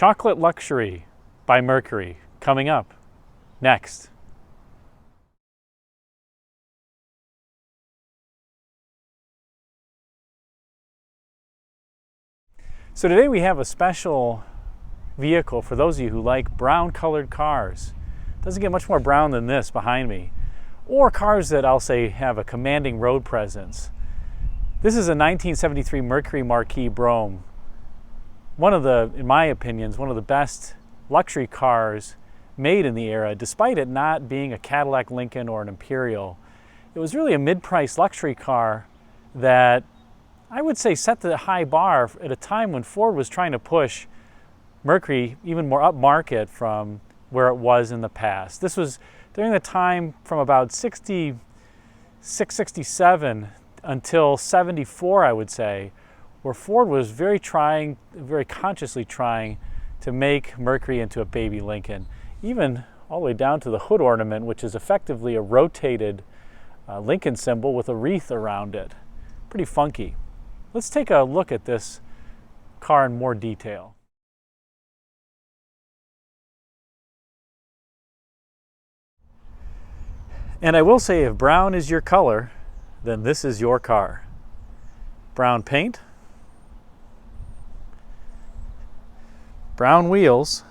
Chocolate Luxury by Mercury, coming up next. So today we have a special vehicle for those of you who like brown colored cars. Doesn't get much more brown than this behind me. Or cars that I'll say have a commanding road presence. This is a 1973 Mercury Marquis Brougham. One of the, in my opinion, one of the best luxury cars made in the era, despite it not being a Cadillac, Lincoln, or an Imperial. It was really a mid-price luxury car that I would say set the high bar at a time when Ford was trying to push Mercury even more upmarket from where it was in the past. This was during the time from about 66, 67 until 74, I would say, where Ford was very consciously trying to make Mercury into a baby Lincoln, even all the way down to the hood ornament, which is effectively a rotated Lincoln symbol with a wreath around it. Pretty funky. Let's take a look at this car in more detail. And I will say, if brown is your color, then this is your car. Brown paint, brown wheels,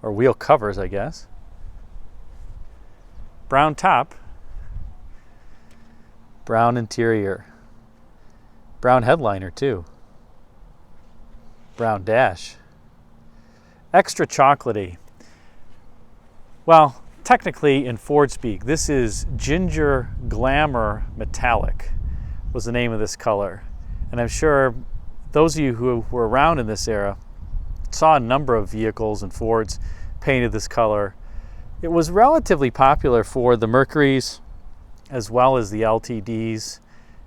or wheel covers, I guess. Brown top, brown interior, brown headliner too, brown dash, extra chocolatey. Well, technically in Ford speak, this is Ginger Glamour Metallic was the name of this color. And I'm sure those of you who were around in this era saw a number of vehicles and Fords painted this color. It was relatively popular for the Mercurys as well as the LTDs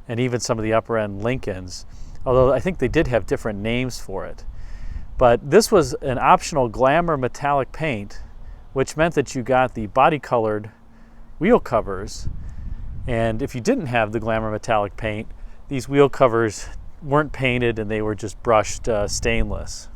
and even some of the upper end Lincolns, although I think they did have different names for it. But this was an optional glamour metallic paint, which meant that you got the body colored wheel covers. And if you didn't have the glamour metallic paint, these wheel covers weren't painted and they were just brushed stainless.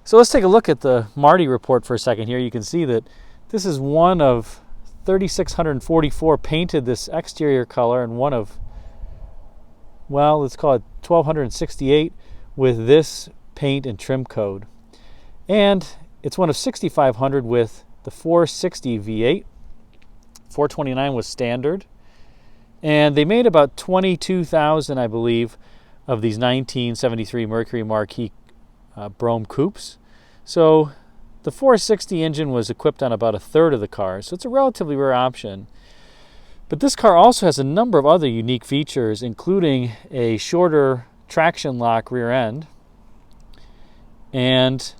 So let's take a look at the Marti report for a second here. You can see that this is one of 3,644 painted this exterior color, and one of, well, let's call it 1,268 with this paint and trim code. And it's one of 6,500 with the 460 V8. 429 was standard. And they made about 22,000, I believe, of these 1973 Mercury Marquis Brougham Coupes. So the 460 engine was equipped on about a third of the cars, so it's a relatively rare option. But this car also has a number of other unique features, including a shorter traction lock rear end and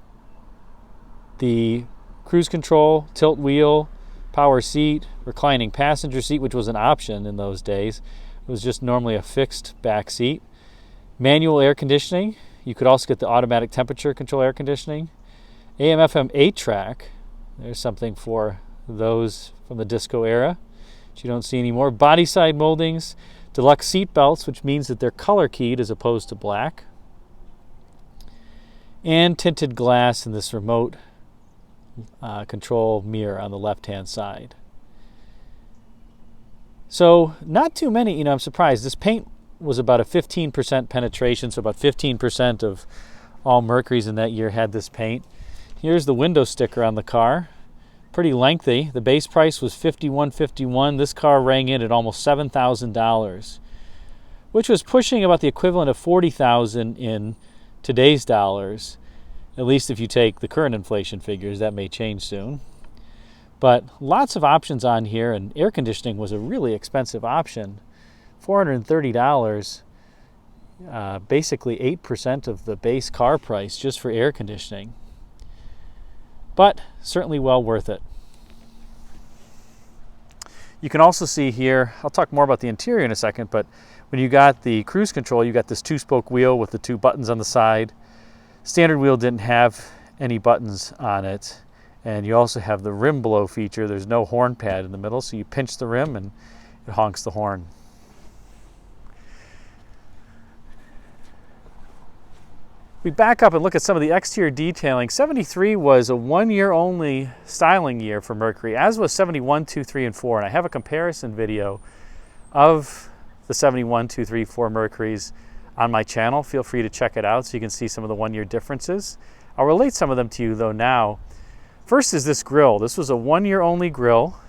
the cruise control, tilt wheel, power seat, reclining passenger seat, which was an option in those days. It was just normally a fixed back seat. Manual air conditioning. You could also get the automatic temperature control air conditioning. AM/FM 8-track. There's something for those from the disco era, which you don't see anymore. Body side moldings, deluxe seat belts, which means that they're color keyed as opposed to black. And tinted glass in this remote control mirror on the left-hand side. So not too many, I'm surprised. This paint was about a 15% penetration, so about 15% of all Mercurys in that year had this paint. Here's the window sticker on the car. Pretty lengthy. The base price was $51.51. This car rang in at almost $7,000, which was pushing about the equivalent of $40,000 in today's dollars. At least if you take the current inflation figures. That may change soon. But lots of options on here, and air conditioning was a really expensive option. $430, basically 8% of the base car price just for air conditioning. But certainly well worth it. You can also see here, I'll talk more about the interior in a second, but when you got the cruise control, you got this 2-spoke wheel with the 2 buttons on the side. Standard wheel didn't have any buttons on it. And you also have the rim blow feature. There's no horn pad in the middle, so you pinch the rim and it honks the horn. We back up and look at some of the exterior detailing. 73 was a 1 year only styling year for Mercury, as was 71, 2, 3, and 4. And I have a comparison video of the 71, 2, 3, 4 Mercuries on my channel. Feel free to check it out so you can see some of the 1 year differences. I'll relate some of them to you though now. First is this grille. This was a 1 year only grille.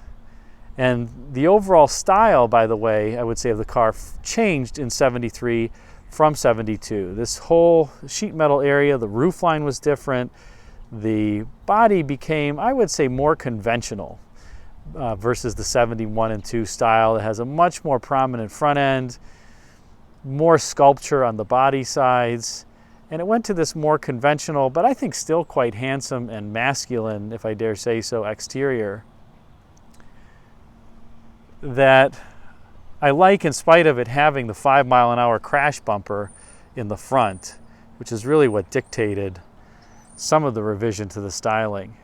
And the overall style, by the way, I would say of the car changed in 73 from 72. This whole sheet metal area, the roofline was different. The body became, I would say, more conventional versus the 71 and 2 style. It has a much more prominent front end, more sculpture on the body sides, and it went to this more conventional, but I think still quite handsome and masculine, if I dare say so, exterior that I like, in spite of it having the 5-mile-an-hour crash bumper in the front, which is really what dictated some of the revision to the styling.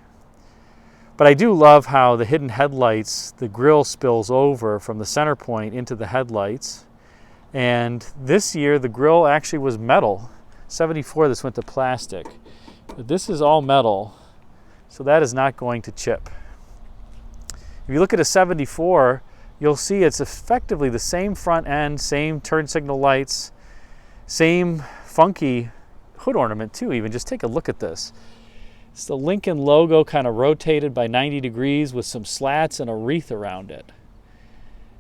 But I do love how the hidden headlights, the grille spills over from the center point into the headlights. And this year the grille actually was metal. 74, this went to plastic. But this is all metal, so that is not going to chip. If you look at a 74, you'll see it's effectively the same front end, same turn signal lights, same funky hood ornament too even. Just take a look at this. It's the Lincoln logo kind of rotated by 90 degrees with some slats and a wreath around it.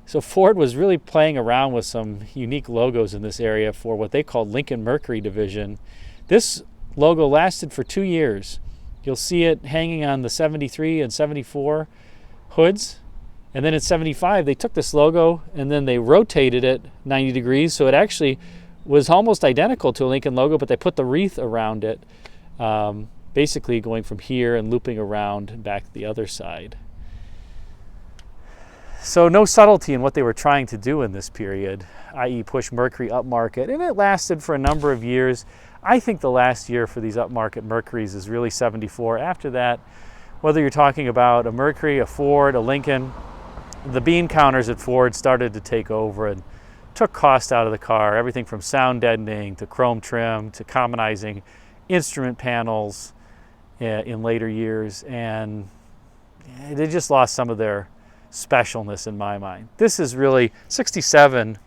So Ford was really playing around with some unique logos in this area for what they called Lincoln Mercury Division. This logo lasted for 2 years. You'll see it hanging on the 73 and 74 hoods. And then in 75, they took this logo and then they rotated it 90 degrees. So it actually was almost identical to a Lincoln logo, but they put the wreath around it, basically going from here and looping around and back to the other side. So no subtlety in what they were trying to do in this period, i.e. push Mercury upmarket. And it lasted for a number of years. I think the last year for these upmarket Mercurys is really 74. After that, whether you're talking about a Mercury, a Ford, a Lincoln, the bean counters at Ford started to take over and took cost out of the car, everything from sound deadening to chrome trim to commonizing instrument panels in later years, and they just lost some of their specialness in my mind. This is really 67,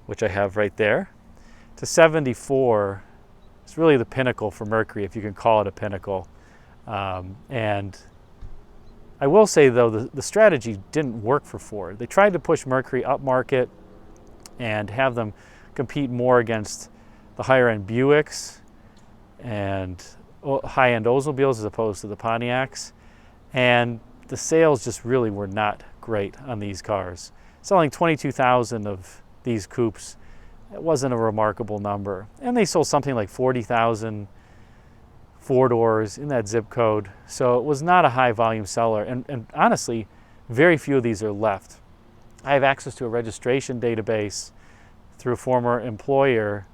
which I have right there, to 74. It's really the pinnacle for Mercury, if you can call it a pinnacle. And I will say, though, the strategy didn't work for Ford. They tried to push Mercury upmarket and have them compete more against the higher-end Buicks and high-end Oldsmobiles as opposed to the Pontiacs. And the sales just really were not great on these cars. Selling 22,000 of these coupes, it wasn't a remarkable number. And they sold something like 40,000 four-doors in that zip code. So it was not a high-volume seller. And honestly, very few of these are left. I have access to a registration database through a former employer,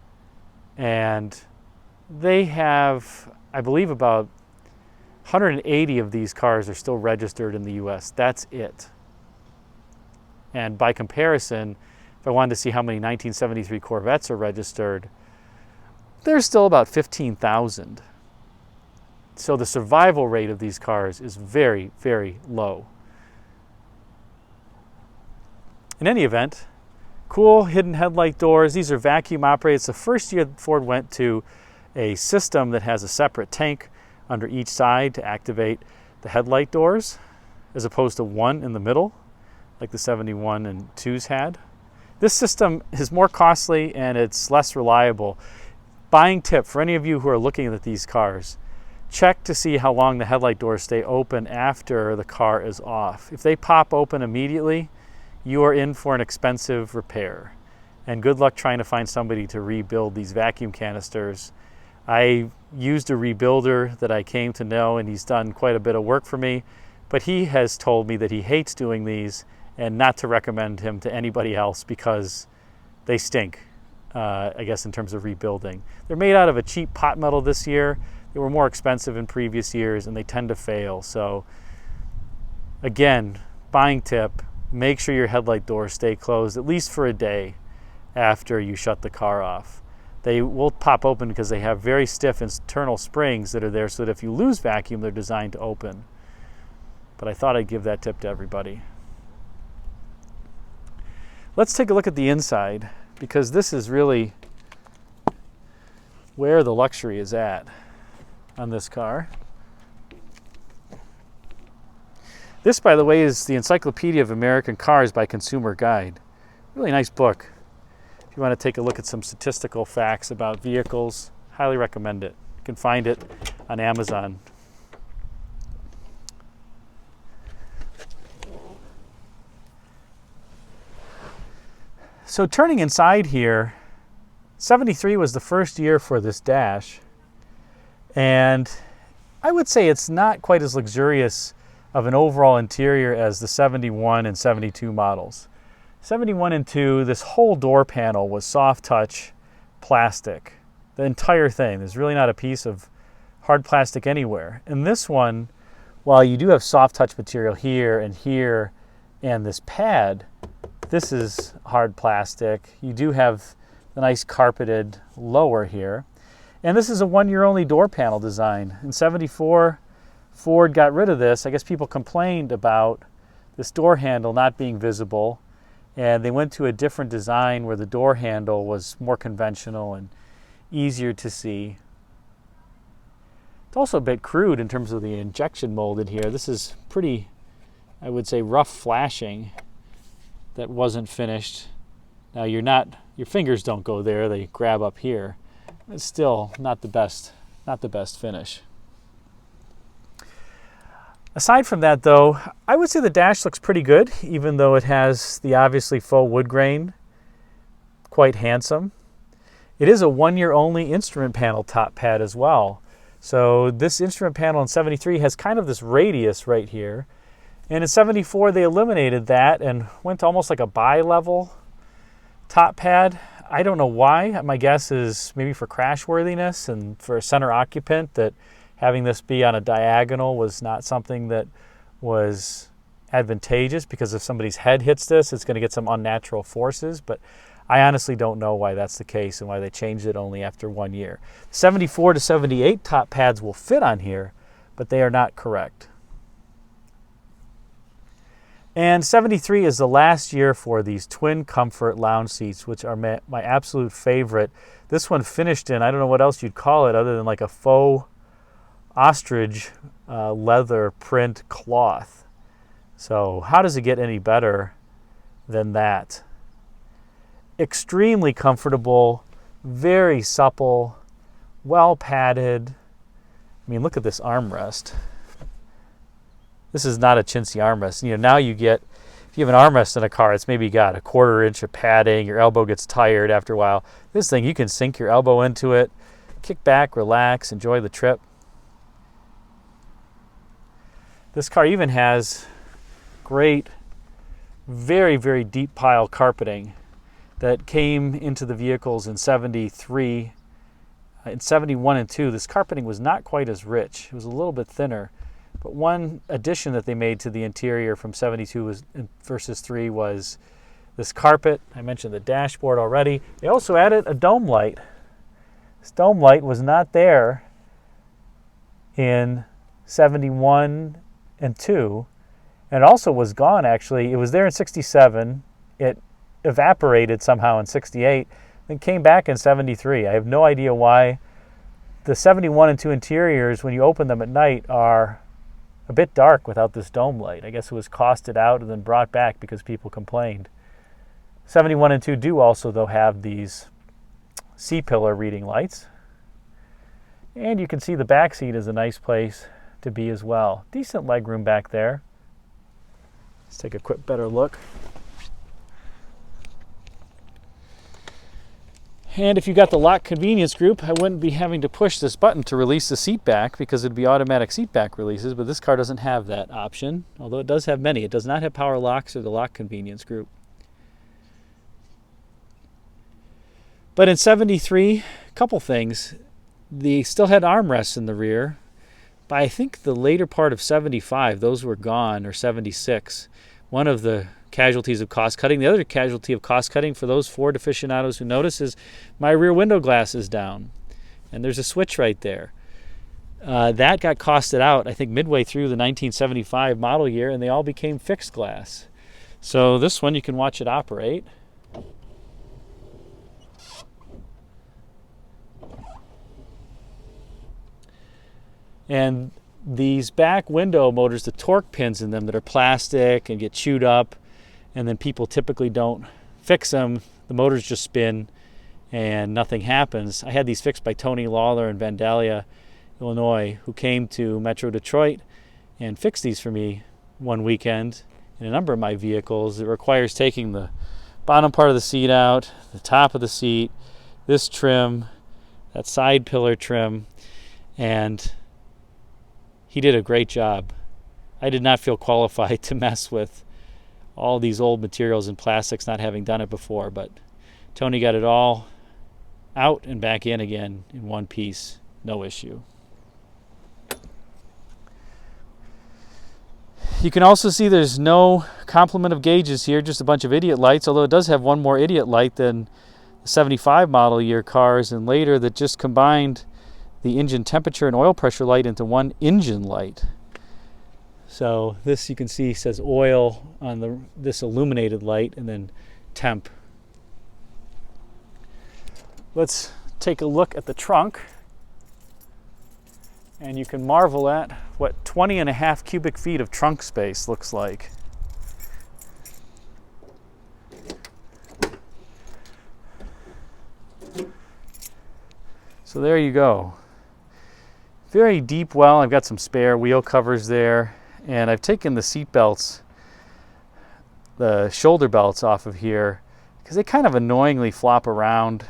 and they have, I believe, about 180 of these cars are still registered in the US. That's it. And by comparison, if I wanted to see how many 1973 Corvettes are registered, there's still about 15,000. So the survival rate of these cars is very, very low. In any event, cool hidden headlight doors. These are vacuum operated. It's the first year that Ford went to a system that has a separate tank under each side to activate the headlight doors, as opposed to one in the middle, like the 71 and 2s had. This system is more costly and it's less reliable. Buying tip for any of you who are looking at these cars, check to see how long the headlight doors stay open after the car is off. If they pop open immediately, you are in for an expensive repair. And good luck trying to find somebody to rebuild these vacuum canisters. I used a rebuilder that I came to know, and he's done quite a bit of work for me, but he has told me that he hates doing these and not to recommend him to anybody else because they stink, I guess, in terms of rebuilding. They're made out of a cheap pot metal this year. They were more expensive in previous years, and they tend to fail. So again, buying tip, make sure your headlight doors stay closed at least for a day after you shut the car off. They will pop open because they have very stiff internal springs that are there so that if you lose vacuum, they're designed to open. But I thought I'd give that tip to everybody. Let's take a look at the inside, because this is really where the luxury is at on this car. This, by the way, is the Encyclopedia of American Cars by Consumer Guide. Really nice book. If you want to take a look at some statistical facts about vehicles, highly recommend it. You can find it on Amazon. So turning inside here, 73 was the first year for this dash, and I would say it's not quite as luxurious of an overall interior as the 71 and 72 models. 71 and 2, this whole door panel was soft touch plastic. The entire thing. There's really not a piece of hard plastic anywhere. And this one, while you do have soft touch material here and this pad, this is hard plastic. You do have the nice carpeted lower here. And this is a one-year-only door panel design. In 74, Ford got rid of this. I guess people complained about this door handle not being visible, and they went to a different design where the door handle was more conventional and easier to see. It's also a bit crude in terms of the injection molded here. This is pretty, I would say, rough flashing that wasn't finished. Now your fingers don't go there, they grab up here. It's still not the best finish. Aside from that though, I would say the dash looks pretty good, even though it has the obviously faux wood grain. Quite handsome. It is a one-year only instrument panel top pad as well. So this instrument panel in 73 has kind of this radius right here. And in 74, they eliminated that and went to almost like a bi-level top pad. I don't know why. My guess is maybe for crashworthiness and for a center occupant, that having this be on a diagonal was not something that was advantageous, because if somebody's head hits this, it's going to get some unnatural forces. But I honestly don't know why that's the case and why they changed it only after 1 year. 74 to 78 top pads will fit on here, but they are not correct. And 73 is the last year for these twin comfort lounge seats, which are my absolute favorite. This one finished in, I don't know what else you'd call it other than like a faux ostrich leather print cloth. So how does it get any better than that? Extremely comfortable, very supple, well padded. I mean, look at this armrest. This is not a chintzy armrest. You know, now you get, if you have an armrest in a car, it's maybe got a 1/4 inch of padding, your elbow gets tired after a while. This thing, you can sink your elbow into it, kick back, relax, enjoy the trip. This car even has great, very, very deep pile carpeting that came into the vehicles in 73. In 71 and 2, this carpeting was not quite as rich. It was a little bit thinner. But one addition that they made to the interior from 72 versus 3 was this carpet. I mentioned the dashboard already. They also added a dome light. This dome light was not there in 71 and 2. And it also was gone, actually. It was there in 67. It evaporated somehow in 68, then came back in 73. I have no idea why. The 71 and 2 interiors, when you open them at night, are a bit dark without this dome light. I guess it was costed out and then brought back because people complained. 71 and 2 do also, though, have these C-pillar reading lights. And you can see the back seat is a nice place to be as well. Decent legroom back there. Let's take a quick better look. And if you got the lock convenience group, I wouldn't be having to push this button to release the seat back, because it'd be automatic seat back releases, but this car doesn't have that option, although it does have many. It does not have power locks or the lock convenience group. But in 73, a couple things. They still had armrests in the rear, but I think the later part of 75, those were gone, or 76. One of the casualties of cost cutting. The other casualty of cost cutting for those Ford aficionados who notice is my rear window glass is down. And there's a switch right there. That got costed out, I think, midway through the 1975 model year, and they all became fixed glass. So this one, you can watch it operate. And these back window motors, the torque pins in them that are plastic and get chewed up, and then people typically don't fix them. The motors just spin and nothing happens. I had these fixed by Tony Lawler in Vandalia, Illinois, who came to Metro Detroit and fixed these for me one weekend in a number of my vehicles. It requires taking the bottom part of the seat out, the top of the seat, this trim, that side pillar trim, and he did a great job. I did not feel qualified to mess with all these old materials and plastics, not having done it before, but Tony got it all out and back in again in one piece, no issue. You can also see there's no complement of gauges here, just a bunch of idiot lights, although it does have one more idiot light than the 75 model year cars and later that just combined the engine temperature and oil pressure light into one engine light. So this, you can see, says oil on this illuminated light and then temp. Let's take a look at the trunk, and you can marvel at what 20.5 cubic feet of trunk space looks like. So there you go. Very deep well. I've got some spare wheel covers there, and I've taken the seat belts, the shoulder belts off of here, because they kind of annoyingly flop around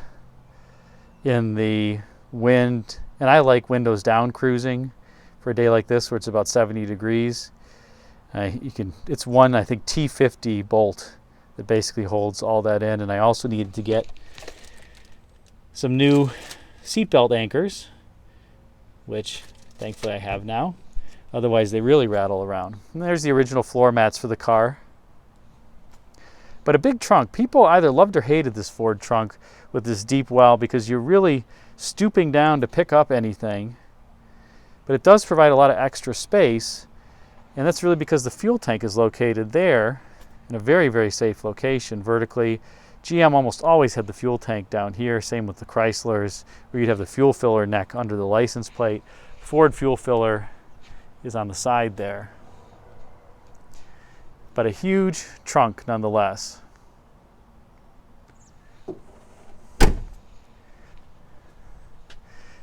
in the wind, and I like windows down cruising for a day like this where it's about 70 degrees. It's one, I think, T50 bolt that basically holds all that in, and I also needed to get some new seatbelt anchors, which thankfully I have now. Otherwise they really rattle around. And there's the original floor mats for the car. But a big trunk. People either loved or hated this Ford trunk with this deep well because you're really stooping down to pick up anything. But it does provide a lot of extra space, and that's really because the fuel tank is located there in a very, very safe location vertically. GM almost always had the fuel tank down here, same with the Chryslers, where you'd have the fuel filler neck under the license plate. Ford fuel filler is on the side there. But a huge trunk nonetheless.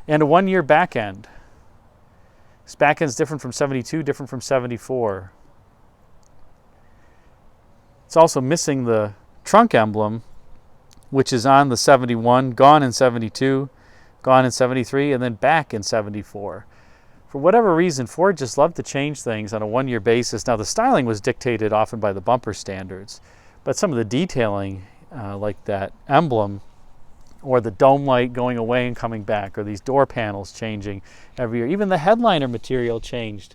And a one-year back end. This back end is different from 72, different from 74. It's also missing the trunk emblem, which is on the 71, gone in 72, gone in 73, and then back in 74. For whatever reason, Ford just loved to change things on a one-year basis. Now, the styling was dictated often by the bumper standards, but some of the detailing, like that emblem, or the dome light going away and coming back, or these door panels changing every year. Even the headliner material changed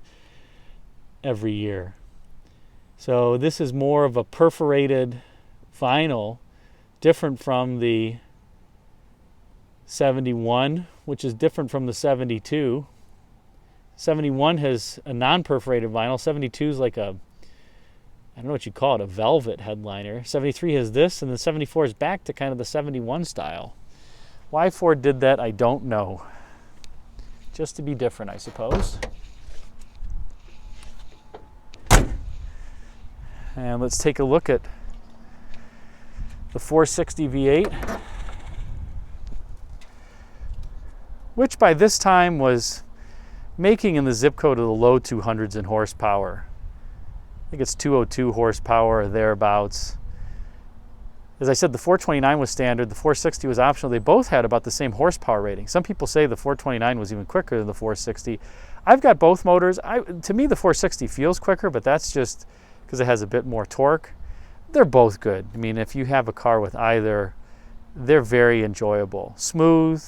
every year. So this is more of a perforated vinyl, different from the 71, which is different from the 72. 71 has a non-perforated vinyl. 72 is like a, I don't know what you call it, a velvet headliner. 73 has this, and the 74 is back to kind of the 71 style. Why Ford did that, I don't know. Just to be different, I suppose. And let's take a look at the 460 V8, which by this time was making in the zip code of the low 200s in horsepower. I think it's 202 horsepower or thereabouts. As I said, the 429 was standard, the 460 was optional. They both had about the same horsepower rating. Some people say the 429 was even quicker than the 460. I've got both motors. To me, the 460 feels quicker, but that's just because it has a bit more torque. They're both good. I mean, if you have a car with either, they're very enjoyable. Smooth,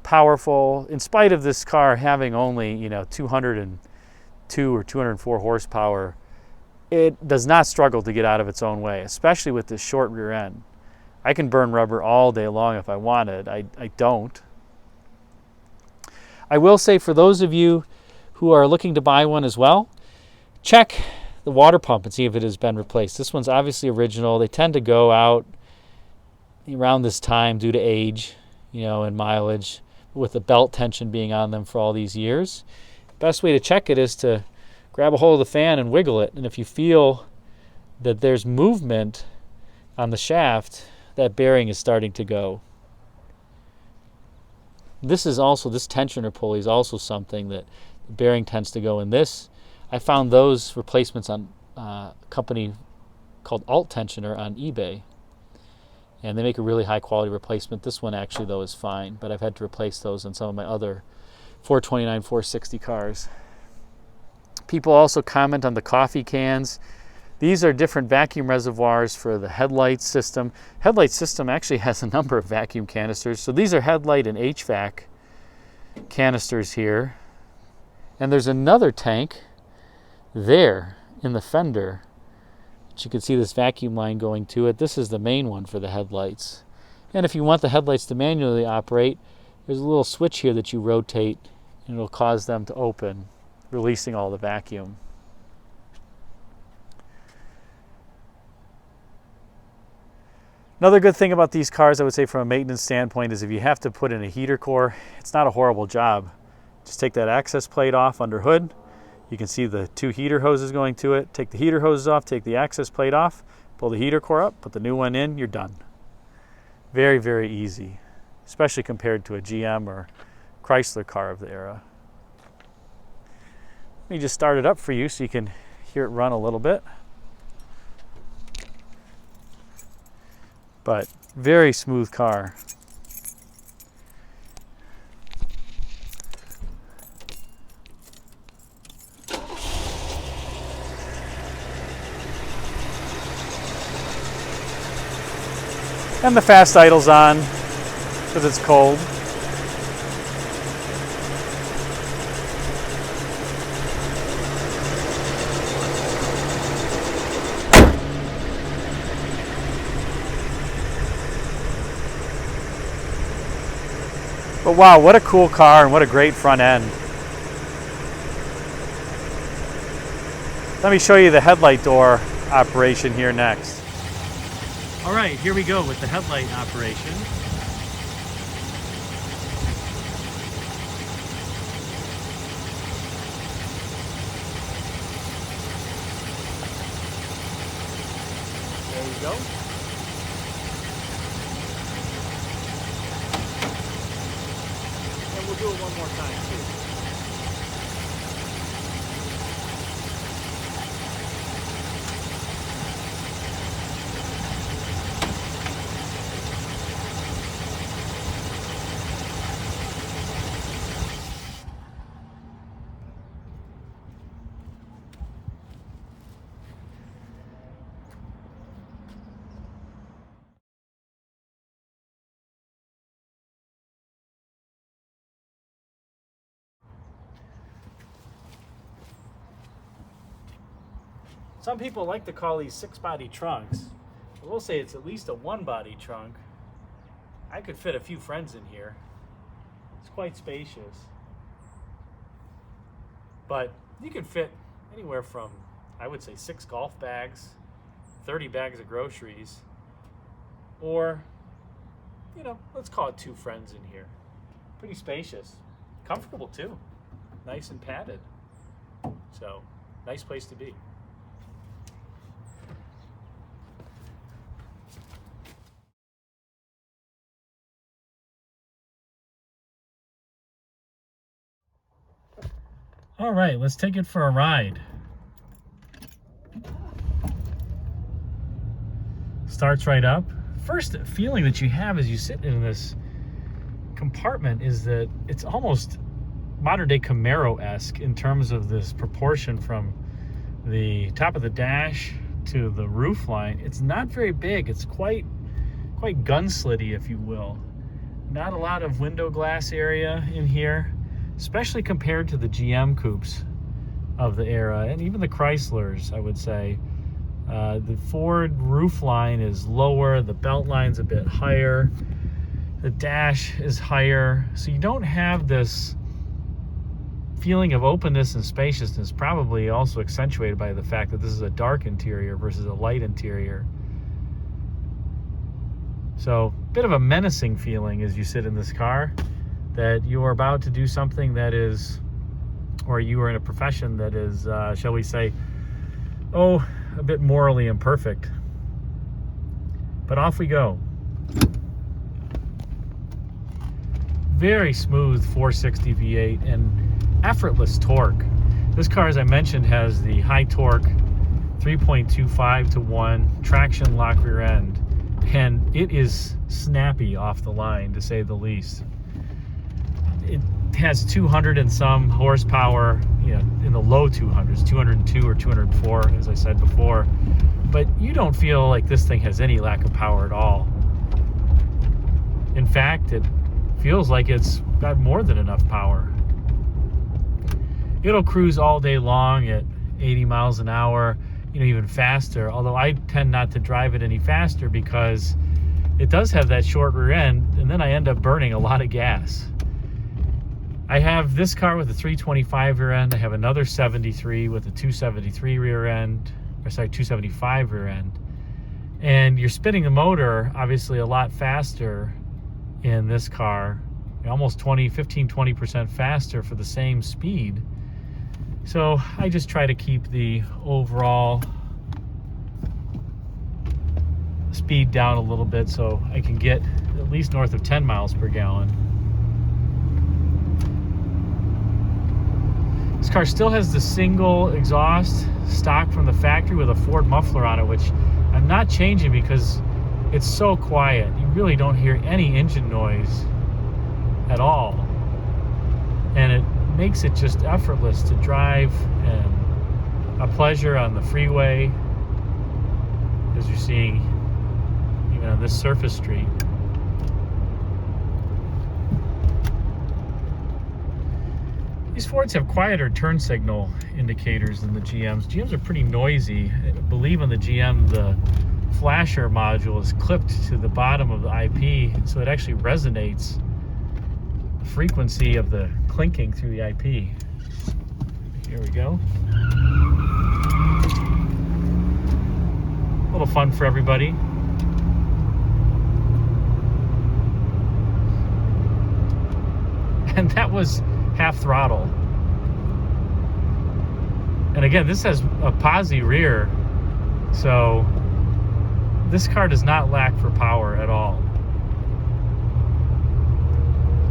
powerful. In spite of this car having only, 202 or 204 horsepower, it does not struggle to get out of its own way, especially with this short rear end. I can burn rubber all day long if I wanted. I don't. I will say, for those of you who are looking to buy one as well, check the water pump and see if it has been replaced. This one's obviously original. They tend to go out around this time due to age, and mileage, with the belt tension being on them for all these years. Best way to check it is to grab a hold of the fan and wiggle it. And if you feel that there's movement on the shaft, that bearing is starting to go. This tensioner pulley is also something that the bearing tends to go in this. I found those replacements on a company called Alt Tensioner on eBay, and they make a really high quality replacement. This one actually, though, is fine, but I've had to replace those on some of my other 429, 460 cars. People also comment on the coffee cans. These are different vacuum reservoirs for the headlight system. Headlight system actually has a number of vacuum canisters. So these are headlight and HVAC canisters here. And there's another tank there in the fender, but you can see this vacuum line going to it. This is the main one for the headlights. And if you want the headlights to manually operate, there's a little switch here that you rotate and it'll cause them to open, releasing all the vacuum. Another good thing about these cars, I would say, from a maintenance standpoint, is if you have to put in a heater core, it's not a horrible job. Just take that access plate off under hood. You can see the two heater hoses going to it. Take the heater hoses off, take the access plate off, pull the heater core up, put the new one in, you're done. Very, very easy, especially compared to a GM or Chrysler car of the era. Let me just start it up for you so you can hear it run a little bit. But very smooth car. And the fast idle's on because it's cold. But wow, what a cool car and what a great front end. Let me show you the headlight door operation here next. All right, here we go with the headlight operation. There we go. And we'll do it one more time too. Some people like to call these 6-body trunks. I will say it's at least a 1-body trunk. I could fit a few friends in here. It's quite spacious. But you can fit anywhere from, I would say, 6 golf bags, 30 bags of groceries, or, let's call it 2 friends in here. Pretty spacious. Comfortable too. Nice and padded. So, nice place to be. All right, let's take it for a ride. Starts right up. First feeling that you have as you sit in this compartment is that it's almost modern-day Camaro-esque in terms of this proportion from the top of the dash to the roof line. It's not very big. It's quite gunslitty, if you will. Not a lot of window glass area in here, especially compared to the GM coupes of the era, and even the Chryslers, I would say. The Ford roof line is lower, the belt line's a bit higher, the dash is higher, so you don't have this feeling of openness and spaciousness, probably also accentuated by the fact that this is a dark interior versus a light interior. So, a bit of a menacing feeling as you sit in this car, that you are about to do something that is, or you are in a profession that is, shall we say, a bit morally imperfect. But off we go. Very smooth 460 V8 and effortless torque. This car, as I mentioned, has the high torque 3.25 to 1 traction lock rear end, and it is snappy off the line, to say the least. It has 200 and some horsepower, in the low 200s, 202 or 204, as I said before, but you don't feel like this thing has any lack of power at all. In fact, it feels like it's got more than enough power. It'll cruise all day long at 80 miles an hour, even faster, although I tend not to drive it any faster because it does have that short rear end, and then I end up burning a lot of gas. I have this car with a 325 rear end. I have another 73 with a 273 rear end, 275 rear end. And you're spinning the motor, obviously, a lot faster in this car, almost 15-20% faster for the same speed. So I just try to keep the overall speed down a little bit so I can get at least north of 10 miles per gallon. This car still has the single exhaust stock from the factory with a Ford muffler on it, which I'm not changing because it's so quiet. You really don't hear any engine noise at all. And it makes it just effortless to drive and a pleasure on the freeway, as you're seeing even on this surface street. These Fords have quieter turn signal indicators than the GMs. GMs are pretty noisy. I believe on the GM, the flasher module is clipped to the bottom of the IP, so it actually resonates the frequency of the clinking through the IP. Here we go. A little fun for everybody. And that was half throttle. And again, this has a posi rear, so this car does not lack for power at all.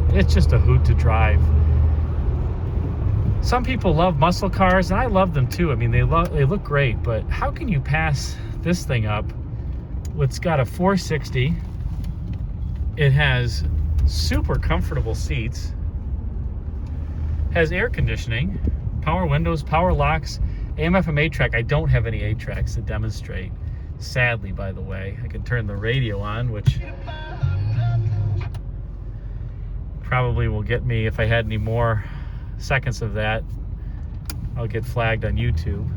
It's just a hoot to drive. Some people love muscle cars, and I love them too. I mean, they look great, but how can you pass this thing up? It's got a 460. It has super comfortable seats. Has air conditioning, power windows, power locks, AM/FM 8-track. I don't have any 8-tracks to demonstrate, sadly, by the way. I can turn the radio on, which probably will get me, if I had any more seconds of that, I'll get flagged on YouTube.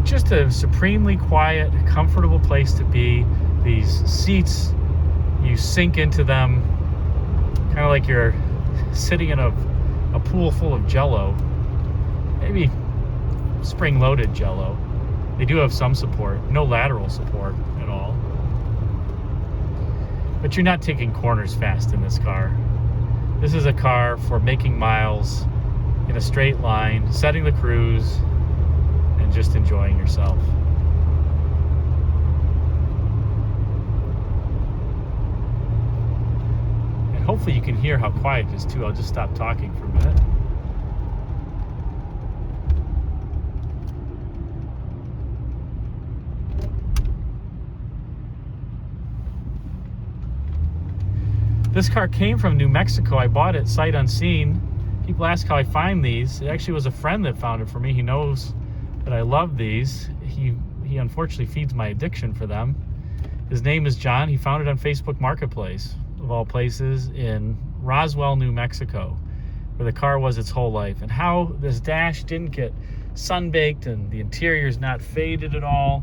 Just a supremely quiet, comfortable place to be. These seats, you sink into them kind of like you're sitting in a pool full of Jell-O. Maybe spring-loaded Jell-O. They do have some support, no lateral support at all. But you're not taking corners fast in this car. This is a car for making miles in a straight line, setting the cruise, and just enjoying yourself. And hopefully you can hear how quiet it is too. I'll just stop talking for a minute. This car came from New Mexico. I bought it sight unseen. People ask how I find these. It actually was a friend that found it for me. He knows that I love these. He unfortunately feeds my addiction for them. His name is John. He found it on Facebook Marketplace, of all places, in Roswell, New Mexico, where the car was its whole life. And how this dash didn't get sun-baked and the interior's not faded at all.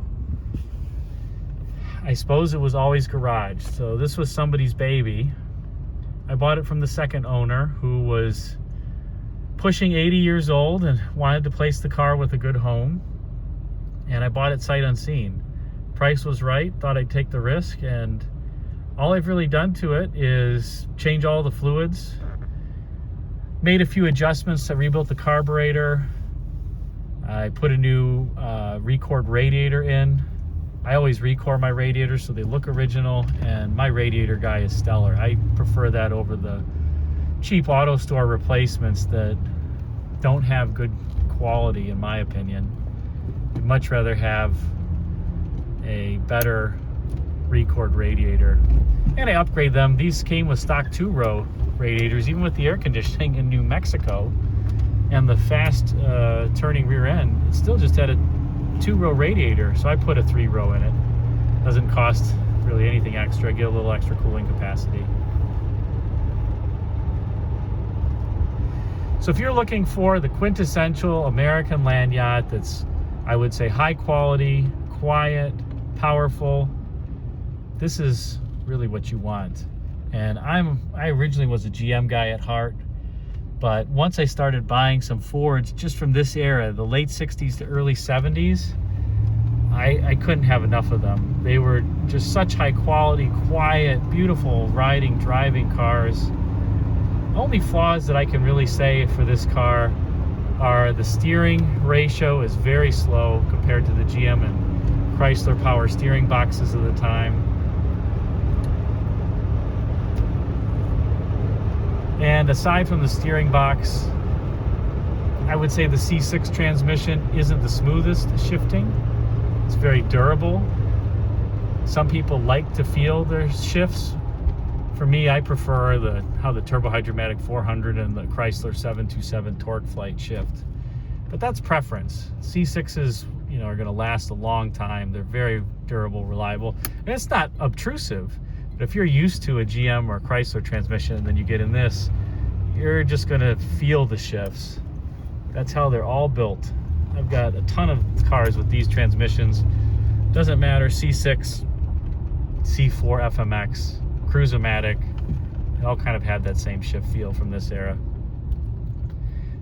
I suppose it was always garaged. So this was somebody's baby. I bought it from the second owner, who was pushing 80 years old and wanted to place the car with a good home. And I bought it sight unseen. Price was right, thought I'd take the risk, and all I've really done to it is change all the fluids, made a few adjustments. I rebuilt the carburetor. I put a new record radiator in. I always recore my radiators so they look original, and my radiator guy is stellar. I prefer that over the cheap auto store replacements that don't have good quality, in my opinion. I'd much rather have a better record radiator. And I upgrade them. These came with stock 2-row radiators, even with the air conditioning in New Mexico and the fast turning rear end. It still just had a 2-row radiator, so I put a 3-row in it. Doesn't cost really anything extra. I get a little extra cooling capacity. So if you're looking for the quintessential American land yacht that's, I would say, high quality, quiet, powerful, this is really what you want. And I originally was a GM guy at heart, but once I started buying some Fords just from this era, the late 60s to early 70s, I couldn't have enough of them. They were just such high quality, quiet, beautiful riding, driving cars. Only flaws that I can really say for this car are the steering ratio is very slow compared to the GM and Chrysler power steering boxes of the time. And aside from the steering box, I would say the C6 transmission isn't the smoothest shifting. It's very durable. Some people like to feel their shifts. For me, I prefer how the Turbohydromatic 400 and the Chrysler 727 Torque Flight shift. But that's preference. C6s, are going to last a long time. They're very durable, reliable, and it's not obtrusive. But if you're used to a GM or a Chrysler transmission and then you get in this, you're just going to feel the shifts. That's how they're all built. I've got a ton of cars with these transmissions. Doesn't matter, C6, C4 FMX, Cruise-O-Matic, they all kind of had that same shift feel from this era.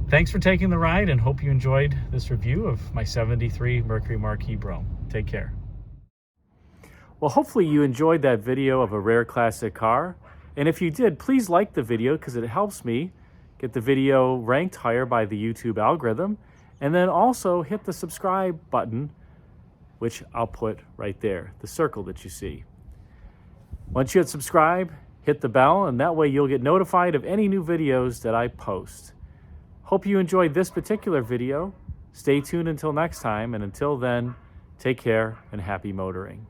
Thanks for taking the ride, and hope you enjoyed this review of my 73 Mercury Marquis Brougham. Take care. Well, hopefully you enjoyed that video of a rare classic car. And if you did, please like the video because it helps me get the video ranked higher by the YouTube algorithm. And then also hit the subscribe button, which I'll put right there, the circle that you see. Once you hit subscribe, hit the bell, and that way you'll get notified of any new videos that I post. Hope you enjoyed this particular video. Stay tuned until next time, and until then, take care and happy motoring.